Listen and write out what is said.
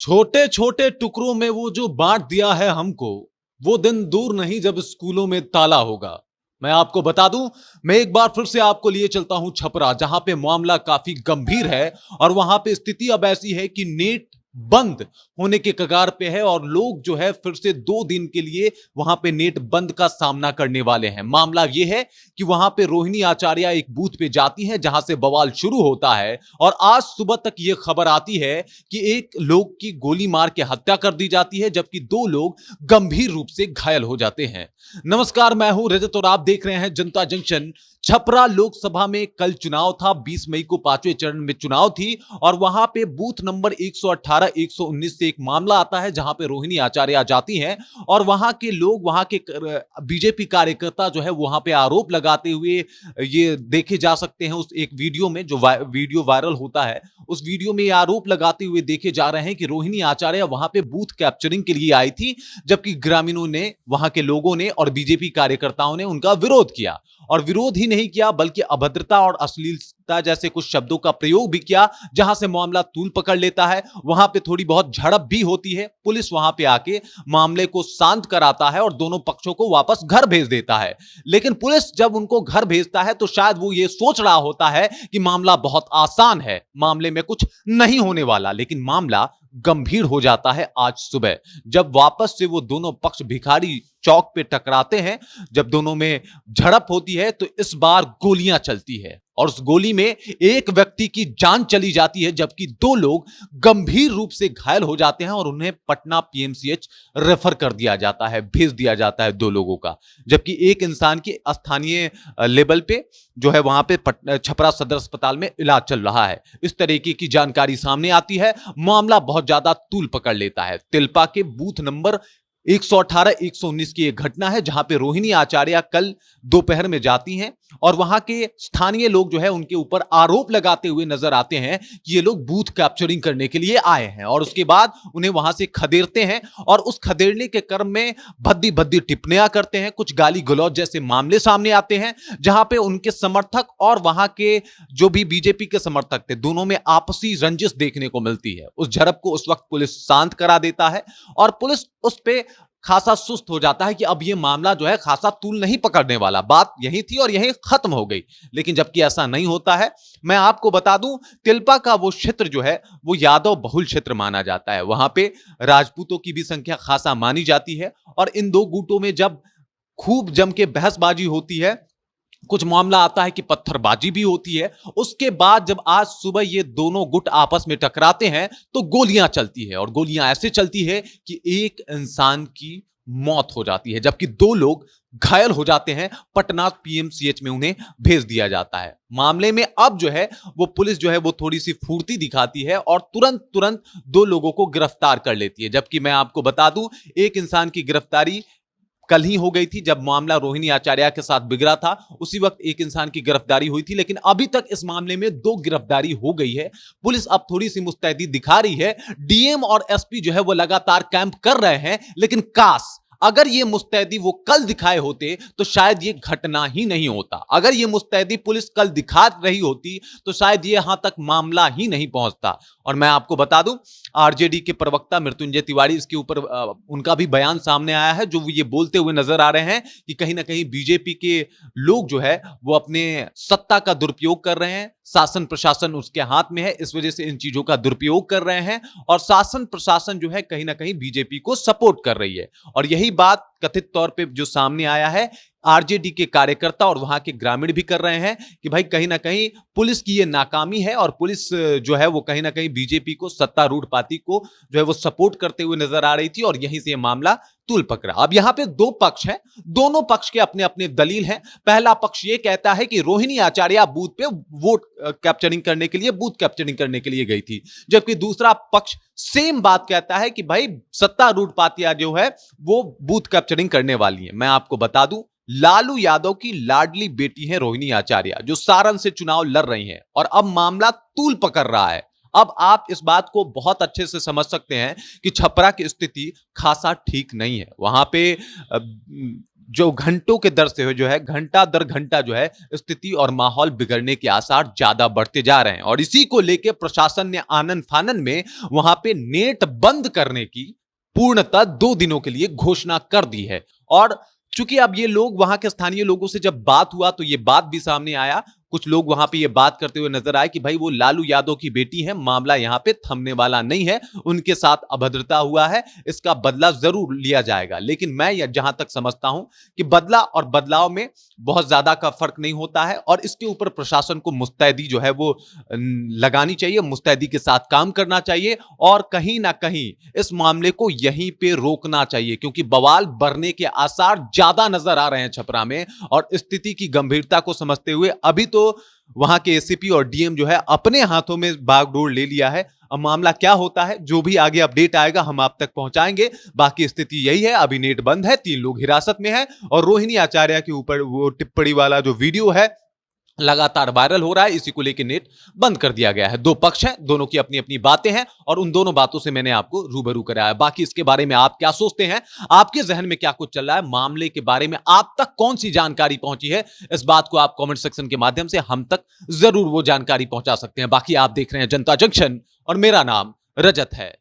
छोटे छोटे टुकड़ों में वो जो बांट दिया है हमको, वो दिन दूर नहीं जब स्कूलों में ताला होगा। मैं आपको बता दूं, मैं एक बार फिर से आपको लिए चलता हूं छपरा, जहां पे मामला काफी गंभीर है और वहां पे स्थिति अब ऐसी है कि नेट बंद होने के कगार पे है और लोग जो है फिर से 2 दिन के लिए वहां पे नेट बंद का सामना करने वाले हैं। मामला यह है कि वहां पे रोहिणी आचार्य एक बूथ पे जाती हैं जहां से बवाल शुरू होता है और आज सुबह तक यह खबर आती है कि एक लोग की गोली मार के हत्या कर दी जाती है, जबकि 2 लोग गंभीर रूप से घायल हो जाते हैं। नमस्कार, मैं हूं रजत और आप देख रहे हैं जनता जंक्शन। छपरा लोकसभा में कल चुनाव था। 20 मई को 5वें चरण में चुनाव थी और वहां पे बूथ नंबर 118 119 से एक मामला आता है जहां पे रोहिणी आचार्य जाती हैं और वहां के लोग, वहां के बीजेपी कार्यकर्ता जो है वहां पे आरोप लगाते हुए ये देखे जा सकते हैं उस एक वीडियो में, जो वीडियो वायरल होता है। उस वीडियो में ये आरोप लगाते हुए देखे जा रहे हैं कि रोहिणी आचार्य वहां पे बूथ कैप्चरिंग के लिए आई थी, जबकि ग्रामीणों ने, वहां के लोगों ने और बीजेपी कार्यकर्ताओं ने उनका विरोध किया और विरोध ही नहीं किया बल्कि अभद्रता और अश्लीलता जैसे कुछ शब्दों का प्रयोग भी किया, जहां से मामला तूल पकड़ लेता है। वहां पे थोड़ी बहुत झड़प भी होती है। पुलिस वहां पे आके मामले को शांत कराता है और दोनों पक्षों को वापस घर भेज देता है। लेकिन पुलिस जब उनको घर भेजता है तो शायद वो ये सोच रहा होता है कि मामला बहुत आसान है, मामले में कुछ नहीं होने वाला, लेकिन मामला गंभीर हो जाता है आज सुबह, जब वापस से वो दोनों पक्ष भिखारी चौक पे टकराते हैं। जब दोनों में झड़प होती है तो इस बार गोलियां चलती है और उस गोली में एक व्यक्ति की जान चली जाती है, जबकि 2 लोग गंभीर रूप से घायल हो जाते हैं और उन्हें पटना पीएमसीएच रेफर कर दिया जाता है, भेज दिया जाता है 2 लोगों का। जबकि एक इंसान की स्थानीय लेवल पे जो है वहां पे छपरा सदर अस्पताल में इलाज चल रहा है। इस तरीके की जानकारी सामने आती है। मामला बहुत ज्यादा तूल पकड़ लेता है। तिलपा के बूथ नंबर 118 119 की एक घटना है जहां पे रोहिणी आचार्य कल दोपहर में जाती हैं और वहां के स्थानीय लोग जो है उनके ऊपर आरोप लगाते हुए नजर आते हैं कि ये लोग बूथ कैप्चरिंग करने के लिए आए हैं और उसके बाद उन्हें वहां से खदेड़ते हैं और उस खदेड़ने के क्रम में भद्दी भद्दी टिप्पणियां करते हैं। कुछ गाली गलौज जैसे मामले सामने आते हैं जहां पे उनके समर्थक और वहां के जो भी बीजेपी के समर्थक थे, दोनों में आपसी रंजिश देखने को मिलती है। उस झड़प को उस वक्त पुलिस शांत करा देता है और पुलिस उस पे खासा सुस्त हो जाता है कि अब यह मामला जो है खासा तूल नहीं पकड़ने वाला, बात यही थी और यही खत्म हो गई। लेकिन जबकि ऐसा नहीं होता है। मैं आपको बता दूं, तिलपा का वो क्षेत्र जो है वो यादव बहुल क्षेत्र माना जाता है। वहां पे राजपूतों की भी संख्या खासा मानी जाती है और इन 2 गुटों में जब खूब जम के बहसबाजी होती है, कुछ मामला आता है कि पत्थरबाजी भी होती है। उसके बाद जब आज सुबह ये दोनों गुट आपस में टकराते हैं तो गोलियां चलती है और गोलियां ऐसे चलती है कि एक इंसान की मौत हो जाती है, जबकि 2 लोग घायल हो जाते हैं। पटना पीएमसीएच में उन्हें भेज दिया जाता है। मामले में अब जो है वो पुलिस जो है वो थोड़ी सी फुर्ती दिखाती है और तुरंत तुरंत 2 लोगों को गिरफ्तार कर लेती है। जबकि मैं आपको बता दूं, एक इंसान की गिरफ्तारी कल ही हो गई थी जब मामला रोहिणी आचार्य के साथ बिगड़ा था। उसी वक्त एक इंसान की गिरफ्तारी हुई थी, लेकिन अभी तक इस मामले में 2 गिरफ्तारी हो गई है। पुलिस अब थोड़ी सी मुस्तैदी दिखा रही है। डीएम और एसपी जो है वो लगातार कैंप कर रहे हैं, लेकिन काश अगर ये मुस्तैदी वो कल दिखाए होते तो शायद ये घटना ही नहीं होता। अगर ये मुस्तैदी पुलिस कल दिखा रही होती तो शायद ये यहां तक मामला ही नहीं पहुंचता। और मैं आपको बता दूं, आरजेडी के प्रवक्ता मृत्युंजय तिवारी, इसके ऊपर उनका भी बयान सामने आया है, जो ये बोलते हुए नजर आ रहे हैं कि कहीं ना कहीं बीजेपी के लोग जो है वो अपने सत्ता का दुरुपयोग कर रहे हैं। शासन प्रशासन उसके हाथ में है, इस वजह से इन चीजों का दुरुपयोग कर रहे हैं और शासन प्रशासन जो है कहीं ना कहीं बीजेपी को सपोर्ट कर रही है। और यही बात कथित तौर पे जो सामने आया है, आरजेडी के कार्यकर्ता और वहां के ग्रामीण भी कर रहे हैं कि भाई कहीं ना कहीं पुलिस की ये नाकामी है और पुलिस जो है वो कहीं ना कहीं बीजेपी को, सत्तारूढ़ पार्टी को जो है वो सपोर्ट करते हुए नजर आ रही थी और यहीं से ये मामला तूल पकड़ा। अब यहां पे 2 पक्ष हैं, दोनों पक्ष के अपने अपने दलील हैं। पहला पक्ष ये कहता है कि रोहिणी आचार्य बूथ पे वोट कैप्चरिंग करने के लिए, बूथ कैप्चरिंग करने के लिए गई थी, जबकि दूसरा पक्ष सेम बात कहता है कि भाई सत्तारूढ़ पार्टियां जो है वो बूथ कैप्चरिंग करने वाली है। मैं आपको बता दूं, लालू यादव की लाडली बेटी है रोहिणी आचार्य, जो सारण से चुनाव लड़ रही हैं और अब मामला तूल पकड़ रहा है। अब आप इस बात को बहुत अच्छे से समझ सकते हैं कि छपरा की स्थिति खासा ठीक नहीं है। वहां पे जो घंटों के दर से जो है, घंटा दर घंटा जो है स्थिति और माहौल बिगड़ने के आसार ज्यादा बढ़ते जा रहे हैं। और इसी को लेकर प्रशासन ने आनन फानन में वहां पे नेट बंद करने की पूर्णतः 2 दिनों के लिए घोषणा कर दी है। और चूंकि अब ये लोग, वहां के स्थानीय लोगों से जब बात हुआ तो ये बात भी सामने आया, कुछ लोग वहां पे ये बात करते हुए नजर आए कि भाई वो लालू यादव की बेटी है, मामला यहां पे थमने वाला नहीं है, उनके साथ अभद्रता हुआ है, इसका बदला जरूर लिया जाएगा। लेकिन मैं जहां तक समझता हूं कि बदला और बदलाव में बहुत ज्यादा का फर्क नहीं होता है, और इसके ऊपर प्रशासन को मुस्तैदी जो है वो लगानी चाहिए, मुस्तैदी के साथ काम करना चाहिए, और कहीं ना कहीं इस मामले को यहीं पे रोकना चाहिए, क्योंकि बवाल बढ़ने के आसार ज्यादा नजर आ रहे हैं छपरा में। और स्थिति की गंभीरता को समझते हुए अभी तो वहां के एसीपी और डीएम जो है अपने हाथों में बागडोर ले लिया है। अब मामला क्या होता है, जो भी आगे अपडेट आएगा हम आप तक पहुंचाएंगे। बाकी स्थिति यही है, अभी नेट बंद है, 3 लोग हिरासत में हैं, और रोहिणी आचार्य के ऊपर वो टिप्पणी वाला जो वीडियो है लगातार वायरल हो रहा है, इसी को लेकर नेट बंद कर दिया गया है। 2 पक्ष हैं, दोनों की अपनी अपनी बातें हैं, और उन दोनों बातों से मैंने आपको रूबरू कराया। बाकी इसके बारे में आप क्या सोचते हैं, आपके जहन में क्या कुछ चल रहा है, मामले के बारे में आप तक कौन सी जानकारी पहुंची है, इस बात को आप कमेंट सेक्शन के माध्यम से हम तक जरूर वो जानकारी पहुंचा सकते हैं। बाकी आप देख रहे हैं जनता जंक्शन, और मेरा नाम रजत है।